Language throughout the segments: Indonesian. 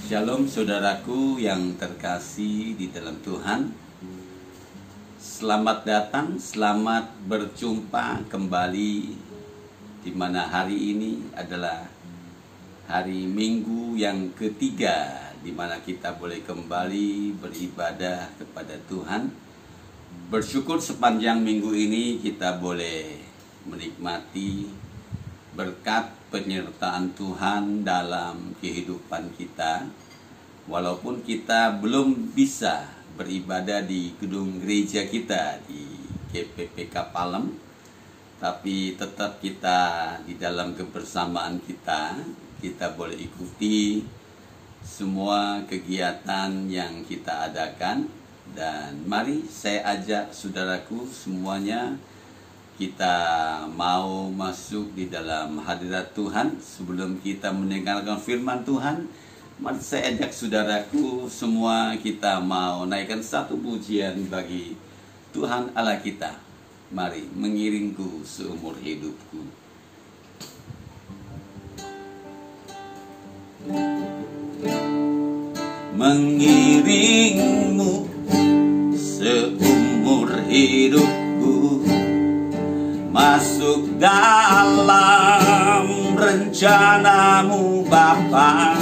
Shalom saudaraku yang terkasih di dalam Tuhan. Selamat datang, selamat berjumpa kembali, di mana hari ini adalah hari Minggu yang ketiga, di mana kita boleh kembali beribadah kepada Tuhan. Bersyukur sepanjang minggu ini kita boleh menikmati berkat penyertaan Tuhan dalam kehidupan kita. Walaupun kita belum bisa beribadah di gedung gereja kita di GPPK Palem, tapi tetap kita di dalam kebersamaan kita boleh ikuti semua kegiatan yang kita adakan. Dan mari saya ajak saudaraku semuanya, kita mau masuk di dalam hadirat Tuhan. Sebelum kita mendengarkan firman Tuhan, mari saya ajak saudaraku semua, kita mau naikkan satu pujian bagi Tuhan Allah kita. Mari, mengiringku seumur hidupku. Mengiringmu seumur hidupku, masuk dalam rencanamu Bapa.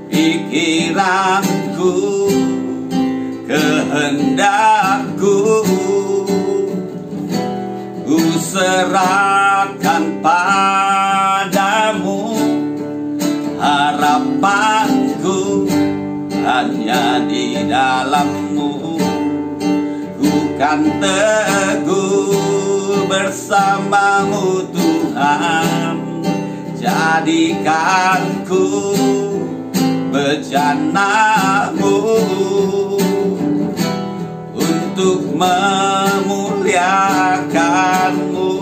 Pikiranku, kehendakku, ku serahkan padamu. Harapanku hanya di dalam-Mu. Ku kan teguh bersama-Mu Tuhan. Jadikanku bejana-Mu untuk memuliakan-Mu.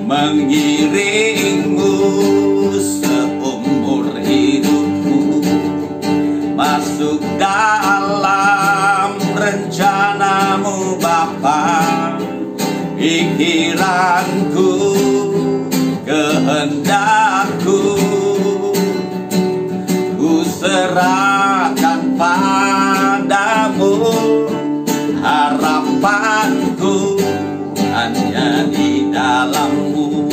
Mengiring-Mu seumur hidupku, masuk dalam rencana-Mu Bapa. Pikiranku, kehendakku, ku serahkan padamu. Harapanku hanya di dalam-Mu.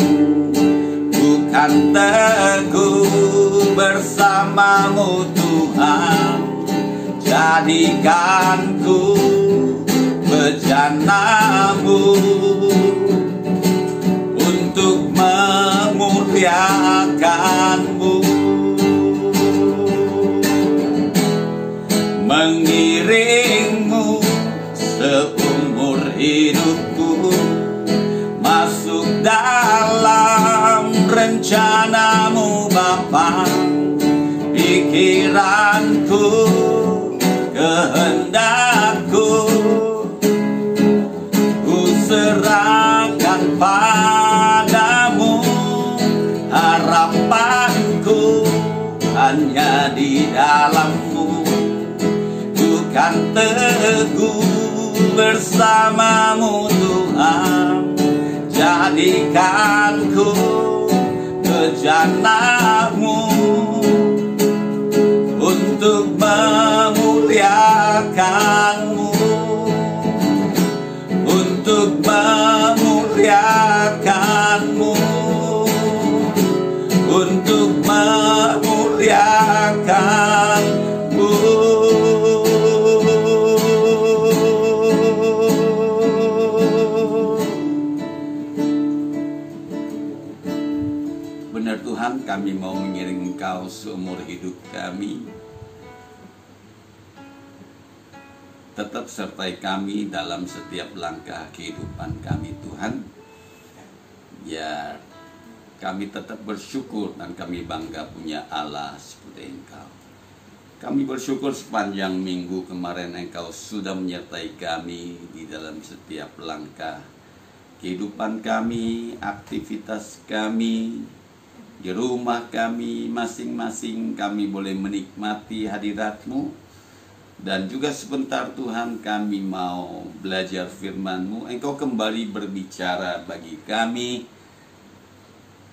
Bukan teguh bersama-Mu Tuhan. Jadikanku bejana-Mu untuk memuliakan-Mu. Mengiring-Mu seumur hidupku, masuk dalam rencana-Mu Bapa. Pikiranku, kehendakku, ku serahkan padamu. Harapanku hanya di dalam-Mu. Bukan teguh bersama-Mu Tuhan. Jadikanku bejana-Mu untuk memuliakan-Mu. Untuk memuliakan-Mu. Untuk memuliakan-Mu. Benar Tuhan, kami mau mengiring Engkau seumur hidup kami. Tetap sertai kami dalam setiap langkah kehidupan kami Tuhan. Ya, kami tetap bersyukur dan kami bangga punya Allah seperti Engkau. Kami bersyukur sepanjang minggu kemarin Engkau sudah menyertai kami di dalam setiap langkah kehidupan kami, aktivitas kami, di rumah kami masing-masing. Kami boleh menikmati hadirat-Mu. Dan juga sebentar Tuhan, kami mau belajar firman-Mu. Engkau kembali berbicara bagi kami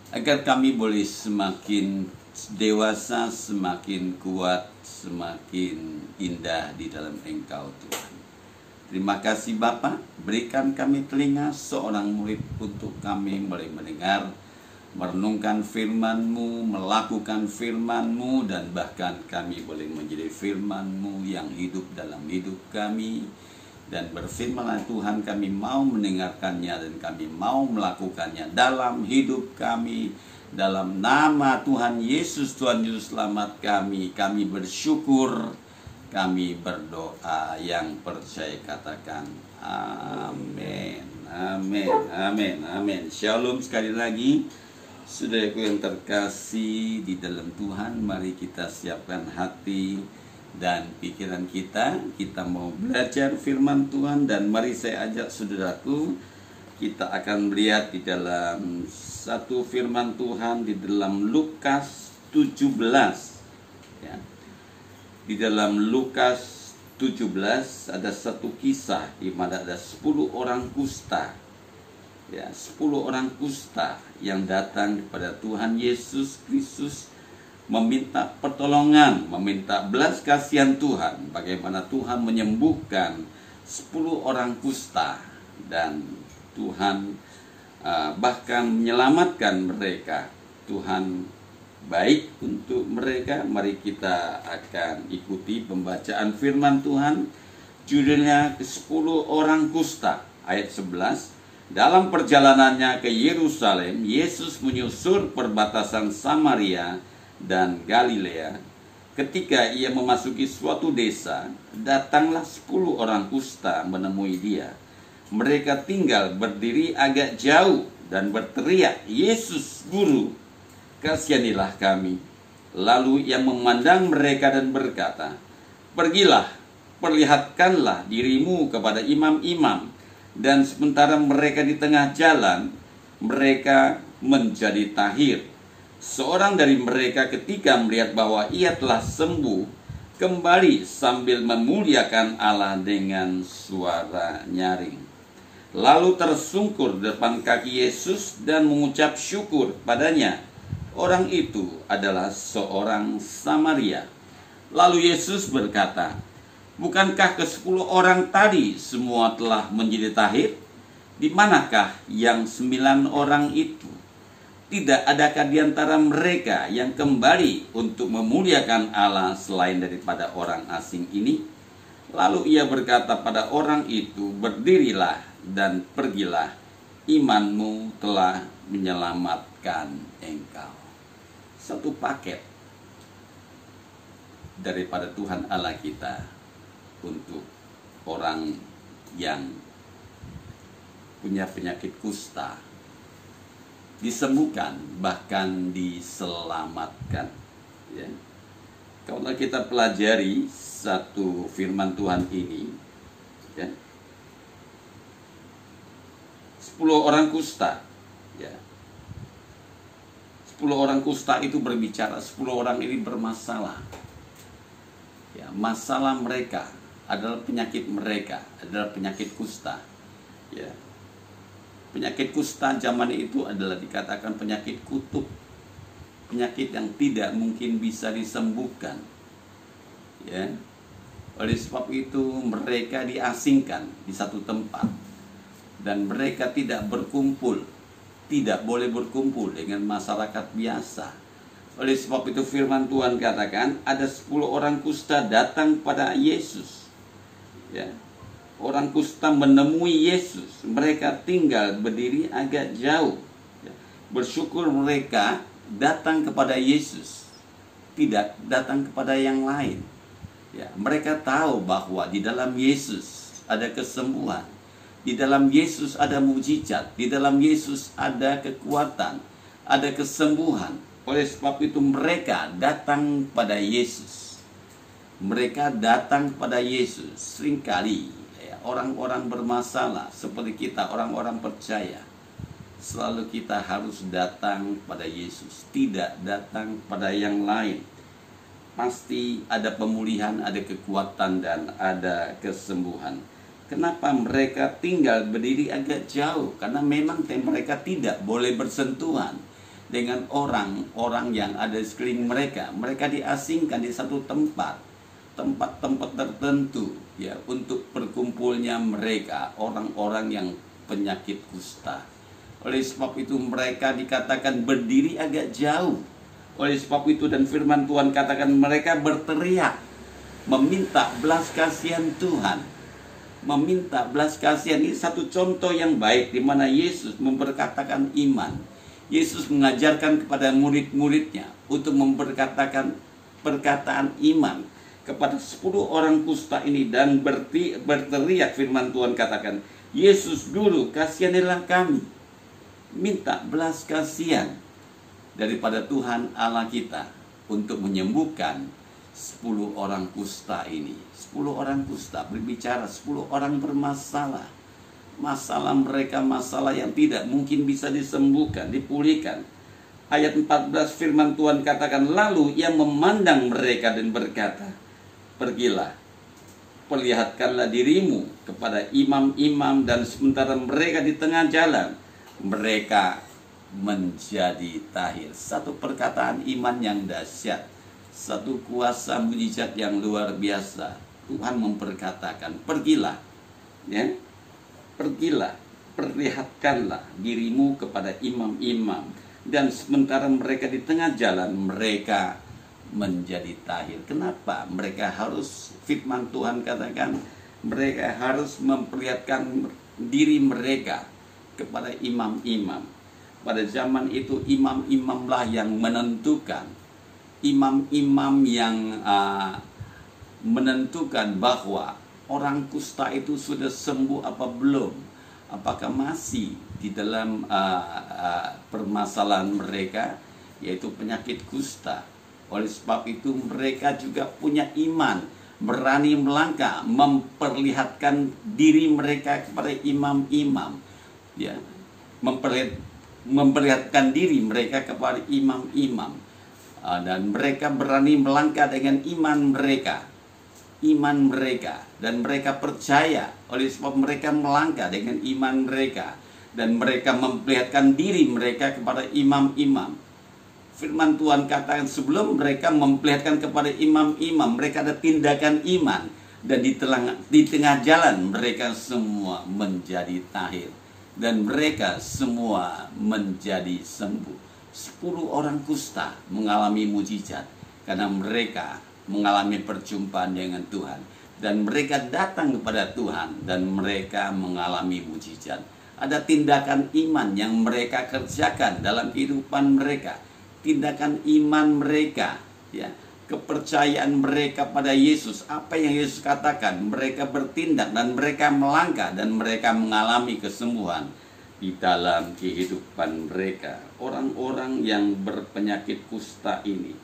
agar kami boleh semakin dewasa, semakin kuat, semakin indah di dalam Engkau Tuhan. Terima kasih Bapa, berikan kami telinga seorang murid untuk kami boleh mendengar, merenungkan firman-Mu, melakukan firman-Mu, dan bahkan kami boleh menjadi firman-Mu yang hidup dalam hidup kami. Dan berfirmanlah Tuhan, kami mau mendengarkannya dan kami mau melakukannya dalam hidup kami. Dalam nama Tuhan Yesus, Tuhan Juru Selamat kami bersyukur, kami berdoa yang percaya, katakan amin, amin, amin, amin. Shalom sekali lagi, saudaraku yang terkasih di dalam Tuhan. Mari kita siapkan hati dan pikiran kita mau belajar firman Tuhan. Dan mari saya ajak saudaraku, kita akan melihat di dalam satu firman Tuhan di dalam Lukas 17 ya. Di dalam Lukas 17 ada satu kisah di mana ada 10 orang kusta ya, 10 orang kusta yang datang kepada Tuhan Yesus Kristus meminta pertolongan, meminta belas kasihan Tuhan, bagaimana Tuhan menyembuhkan 10 orang kusta, dan Tuhan bahkan menyelamatkan mereka. Tuhan baik untuk mereka. Mari kita akan ikuti pembacaan firman Tuhan. Judulnya 10 orang kusta, ayat 11. Dalam perjalanannya ke Yerusalem, Yesus menyusur perbatasan Samaria dan Galilea. Ketika ia memasuki suatu desa, datanglah 10 orang kusta menemui dia. Mereka tinggal berdiri agak jauh dan berteriak, "Yesus, Guru, kasihanilah kami." Lalu ia memandang mereka dan berkata, "Pergilah, perlihatkanlah dirimu kepada imam-imam." Dan sementara mereka di tengah jalan, mereka menjadi tahir. Seorang dari mereka ketika melihat bahwa ia telah sembuh, kembali sambil memuliakan Allah dengan suara nyaring. Lalu tersungkur depan kaki Yesus dan mengucap syukur padanya. Orang itu adalah seorang Samaria. Lalu Yesus berkata, "Bukankah ke-10 orang tadi semua telah menjadi tahir? Di manakah yang 9 orang itu? Tidak adakah di antara mereka yang kembali untuk memuliakan Allah selain daripada orang asing ini?" Lalu ia berkata pada orang itu, "Berdirilah dan pergilah, imanmu telah menyelamatkan engkau." Satu paket daripada Tuhan Allah kita untuk orang yang punya penyakit kusta, disembuhkan, bahkan diselamatkan ya. Kalau kita pelajari satu firman Tuhan ini ya, 10 orang kusta ya. 10 orang kusta itu berbicara, 10 orang ini bermasalah ya. Masalah mereka adalah penyakit mereka, adalah penyakit kusta ya. Penyakit kusta zaman itu adalah dikatakan penyakit kutub, penyakit yang tidak mungkin bisa disembuhkan ya. Oleh sebab itu mereka diasingkan di satu tempat, dan mereka tidak berkumpul, tidak boleh berkumpul dengan masyarakat biasa. Oleh sebab itu firman Tuhan katakan ada 10 orang kusta datang pada Yesus ya. Orang kusta menemui Yesus, mereka tinggal berdiri agak jauh ya. Bersyukur mereka datang kepada Yesus, tidak datang kepada yang lain ya. Mereka tahu bahwa di dalam Yesus ada kesembuhan, di dalam Yesus ada mujizat, di dalam Yesus ada kekuatan, ada kesembuhan. Oleh sebab itu mereka datang pada Yesus. Mereka datang pada Yesus. Seringkali ya, orang-orang bermasalah seperti kita, orang-orang percaya, selalu kita harus datang pada Yesus, tidak datang pada yang lain. Pasti ada pemulihan, ada kekuatan, dan ada kesembuhan. Kenapa mereka tinggal berdiri agak jauh? Karena memang mereka tidak boleh bersentuhan, dengan orang-orang yang ada di sekeliling mereka. Mereka diasingkan di satu tempat tertentu ya, untuk berkumpulnya mereka orang-orang yang penyakit kusta. Oleh sebab itu mereka dikatakan berdiri agak jauh. Oleh sebab itu dan firman Tuhan katakan mereka berteriak meminta belas kasihan Tuhan. Meminta belas kasihan ini satu contoh yang baik di mana Yesus memberkatakan iman. Yesus mengajarkan kepada murid-muridnya untuk memberkatakan perkataan iman kepada 10 orang kusta ini dan berteriak, firman Tuhan katakan, Yesus Guru, kasihanilah kami. Minta belas kasihan daripada Tuhan Allah kita untuk menyembuhkan 10 orang kusta ini. 10 orang kusta berbicara, 10 orang bermasalah. Masalah mereka masalah yang tidak mungkin bisa disembuhkan, dipulihkan. Ayat 14 firman Tuhan katakan, lalu ia memandang mereka dan berkata, pergilah, perlihatkanlah dirimu kepada imam-imam, dan sementara mereka di tengah jalan, mereka menjadi tahir. Satu perkataan iman yang dahsyat, satu kuasa mujizat yang luar biasa. Tuhan memperkatakan, pergilah, ya, pergilah, perlihatkanlah dirimu kepada imam-imam, dan sementara mereka di tengah jalan, mereka menjadi tahir. Kenapa mereka harus, firman Tuhan katakan, mereka harus memperlihatkan diri mereka kepada imam-imam. Pada zaman itu imam-imamlah yang menentukan, imam-imam yang menentukan bahwa orang kusta itu sudah sembuh apa belum, apakah masih di dalam permasalahan mereka, yaitu penyakit kusta. Oleh sebab itu mereka juga punya iman, berani melangkah, memperlihatkan diri mereka kepada imam-imam, ya, memperlihatkan diri mereka kepada imam-imam, dan mereka berani melangkah dengan iman mereka, dan mereka percaya. Oleh sebab mereka melangkah dengan iman mereka, dan mereka memperlihatkan diri mereka kepada imam-imam. Firman Tuhan katakan sebelum mereka memperlihatkan kepada imam-imam, mereka ada tindakan iman, dan di tengah jalan mereka semua menjadi tahir, dan mereka semua menjadi sembuh. 10 orang kusta mengalami mujizat karena mereka mengalami perjumpaan dengan Tuhan, dan mereka datang kepada Tuhan dan mereka mengalami mujizat. Ada tindakan iman yang mereka kerjakan dalam kehidupan mereka, tindakan iman mereka, ya, kepercayaan mereka pada Yesus. Apa yang Yesus katakan, mereka bertindak dan mereka melangkah dan mereka mengalami kesembuhan di dalam kehidupan mereka. Orang-orang yang berpenyakit kusta ini,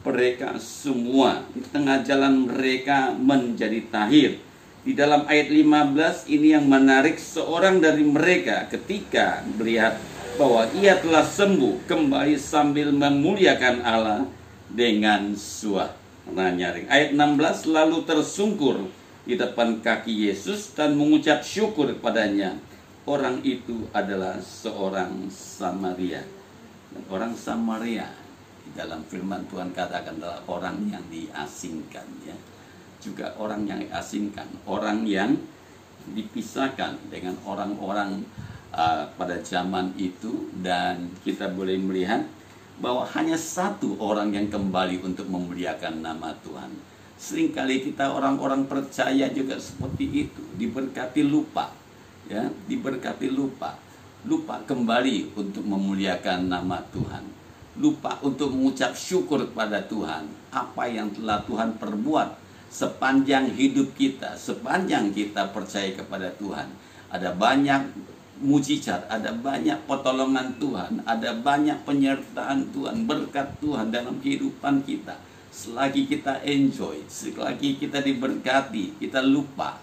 mereka semua di tengah jalan mereka menjadi tahir. Di dalam ayat 15 ini yang menarik, seorang dari mereka ketika melihat bahwa ia telah sembuh, kembali sambil memuliakan Allah dengan suara nyaring. Ayat 16, lalu tersungkur di depan kaki Yesus dan mengucap syukur kepadanya. Orang itu adalah seorang Samaria. Dan orang Samaria di dalam firman Tuhan katakan adalah orang yang diasingkan, ya. Juga orang yang diasingkan, orang yang dipisahkan dengan orang-orang pada zaman itu. Dan kita boleh melihat bahwa hanya satu orang yang kembali untuk memuliakan nama Tuhan. Seringkali kita orang-orang percaya juga seperti itu, diberkati lupa, ya, diberkati lupa kembali untuk memuliakan nama Tuhan, lupa untuk mengucap syukur kepada Tuhan apa yang telah Tuhan perbuat sepanjang hidup kita, sepanjang kita percaya kepada Tuhan. Ada banyak mujizat, ada banyak pertolongan Tuhan, ada banyak penyertaan Tuhan, berkat Tuhan dalam kehidupan kita. Selagi kita enjoy, selagi kita diberkati, kita lupa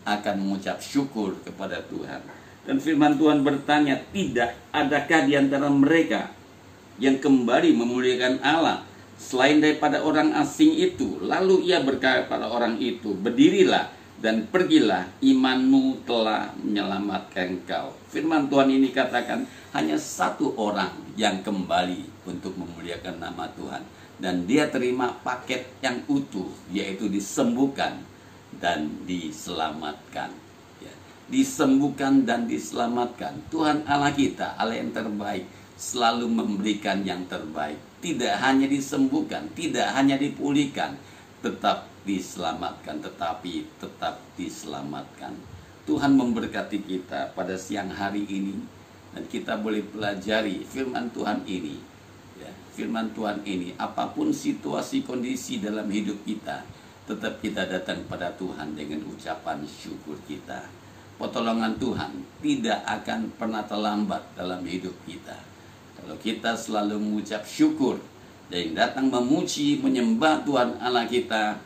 akan mengucap syukur kepada Tuhan. Dan firman Tuhan bertanya, tidak adakah di antara mereka yang kembali memuliakan Allah selain daripada orang asing itu? Lalu ia berkata pada orang itu, berdirilah, dan pergilah, imanmu telah menyelamatkan engkau. Firman Tuhan ini katakan hanya satu orang yang kembali untuk memuliakan nama Tuhan, dan dia terima paket yang utuh, yaitu disembuhkan dan diselamatkan. Ya, disembuhkan dan diselamatkan. Tuhan Allah kita, Allah yang terbaik, selalu memberikan yang terbaik. Tidak hanya disembuhkan, tidak hanya dipulihkan, tetap diselamatkan, tetapi tetap diselamatkan. Tuhan memberkati kita pada siang hari ini, dan kita boleh pelajari firman Tuhan ini. Ya, firman Tuhan ini, apapun situasi kondisi dalam hidup kita, tetap kita datang pada Tuhan dengan ucapan syukur kita. Pertolongan Tuhan tidak akan pernah terlambat dalam hidup kita kalau kita selalu mengucap syukur dan datang memuji, menyembah Tuhan Allah kita,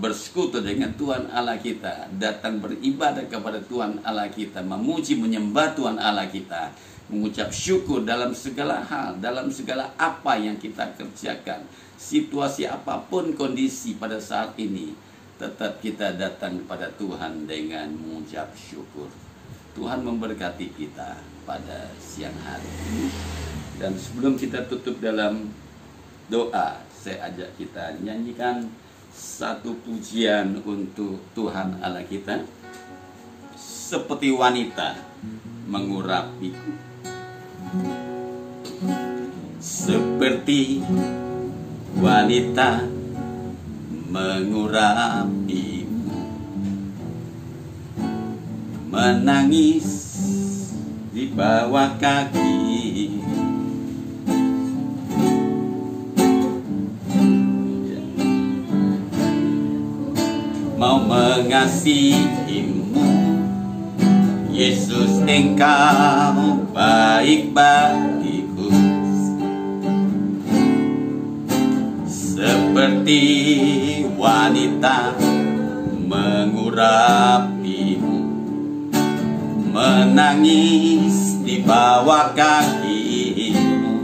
bersekutu dengan Tuhan Allah kita, datang beribadah kepada Tuhan Allah kita, memuji, menyembah Tuhan Allah kita, mengucap syukur dalam segala hal, dalam segala apa yang kita kerjakan, situasi apapun kondisi pada saat ini, tetap kita datang kepada Tuhan dengan mengucap syukur. Tuhan memberkati kita pada siang hari ini. Dan sebelum kita tutup dalam doa, saya ajak kita nyanyikan satu pujian untuk Tuhan Allah kita. Seperti wanita mengurapiku, seperti wanita mengurapimu, menangis di bawah kaki, mau mengasihimu. Yesus, engkau baik bagiku, seperti wanita mengurapimu, menangis di bawah kakimu.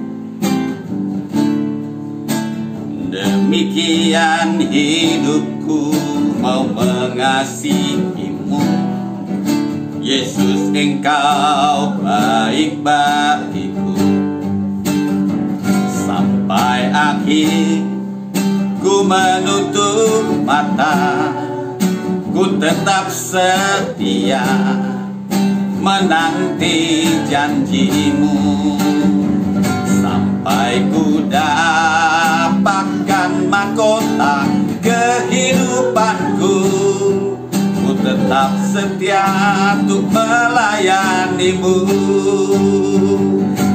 Demikian hidupku mau mengasihimu. Yesus, engkau baik bagiku, sampai akhir ku menutup mata, ku tetap setia menanti janjimu, sampai ku dapatkan mahkota kehidupanku. Ku tetap setia untuk melayanimu,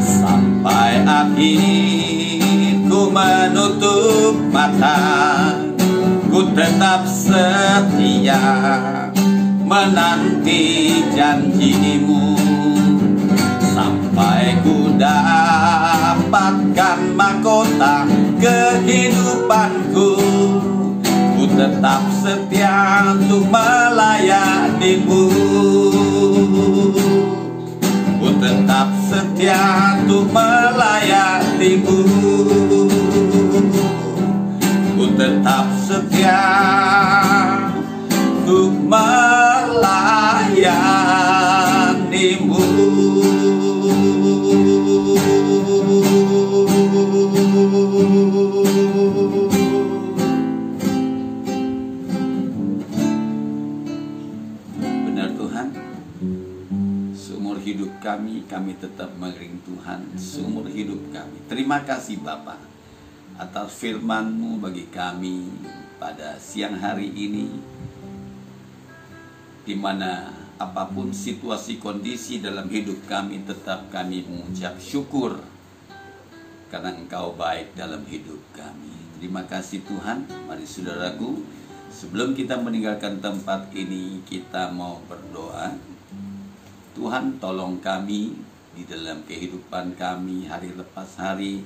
sampai akhir ku menutup mata, ku tetap setia menanti janjimu, sampai ku dapatkan mahkota kehidupanku. Ku tetap setia untuk melayanimu, ku tetap setia untuk melayanimu, ku tetap setia untuk melayanimu. Kami tetap mengiring Tuhan seumur hidup kami. Terima kasih Bapa atas firman-Mu bagi kami pada siang hari ini, di mana apapun situasi kondisi dalam hidup kami, tetap kami mengucap syukur karena Engkau baik dalam hidup kami. Terima kasih Tuhan. Mari saudaraku, sebelum kita meninggalkan tempat ini, kita mau berdoa. Tuhan, tolong kami di dalam kehidupan kami hari lepas hari,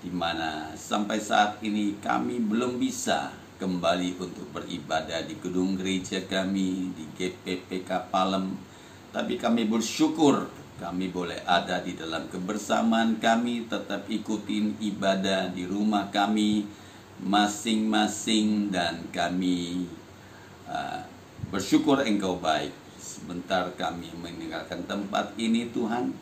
di mana sampai saat ini kami belum bisa kembali untuk beribadah di gedung gereja kami di GPPK Palem, tapi kami bersyukur kami boleh ada di dalam kebersamaan kami, tetap ikutin ibadah di rumah kami masing-masing, dan kami bersyukur Engkau baik. Sebentar kami meninggalkan tempat ini Tuhan,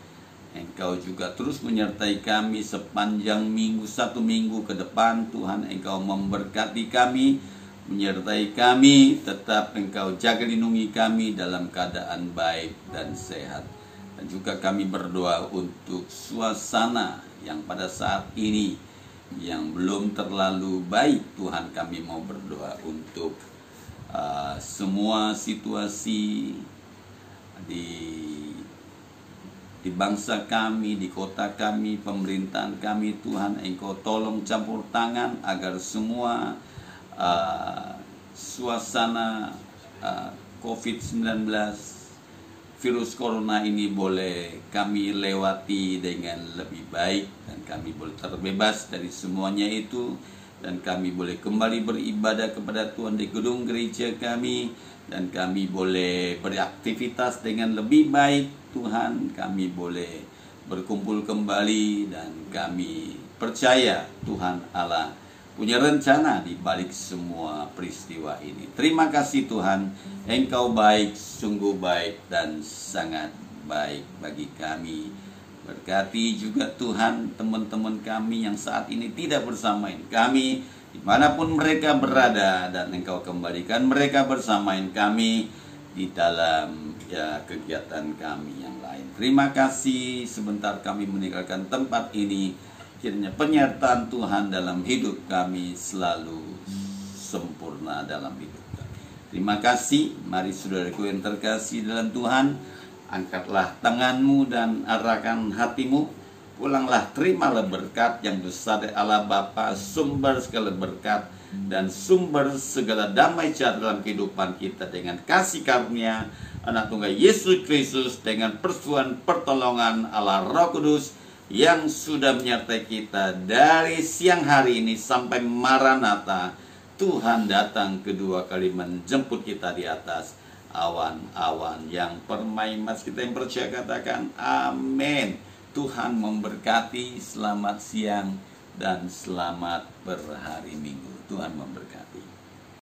Engkau juga terus menyertai kami sepanjang satu minggu ke depan Tuhan. Engkau memberkati kami, menyertai kami, tetap Engkau jaga lindungi kami dalam keadaan baik dan sehat. Dan juga kami berdoa untuk suasana yang pada saat ini yang belum terlalu baik Tuhan. Kami mau berdoa untuk semua situasi di bangsa kami, di kota kami, pemerintahan kami Tuhan. Engkau tolong campur tangan agar semua suasana COVID-19 virus corona ini boleh kami lewati dengan lebih baik, dan kami boleh terbebas dari semuanya itu, dan kami boleh kembali beribadah kepada Tuhan di gedung gereja kami, dan kami boleh beraktivitas dengan lebih baik Tuhan. Kami boleh berkumpul kembali, dan kami percaya Tuhan Allah punya rencana di balik semua peristiwa ini. Terima kasih Tuhan, Engkau baik, sungguh baik dan sangat baik bagi kami. Berkati juga Tuhan teman-teman kami yang saat ini tidak bersama kami, dimanapun mereka berada, dan Engkau kembalikan mereka bersama kami di dalam kegiatan kami yang lain. Terima kasih, sebentar kami meninggalkan tempat ini. Kiranya penyertaan Tuhan dalam hidup kami selalu sempurna dalam hidup kami. Terima kasih. Mari saudaraku yang terkasih dalam Tuhan, angkatlah tanganmu dan arahkan hatimu. Pulanglah, terimalah berkat yang besar dari Allah Bapa, sumber segala berkat dan sumber segala damai sejahtera dalam kehidupan kita, dengan kasih karunia Anak Tunggal Yesus Kristus, dengan persetujuan pertolongan Allah Roh Kudus yang sudah menyertai kita dari siang hari ini sampai Maranatha. Tuhan datang kedua kali menjemput kita di atas awan-awan yang permai. Mas kita yang percaya katakan amin. Tuhan memberkati. Selamat siang dan selamat berhari Minggu. Tuhan memberkati.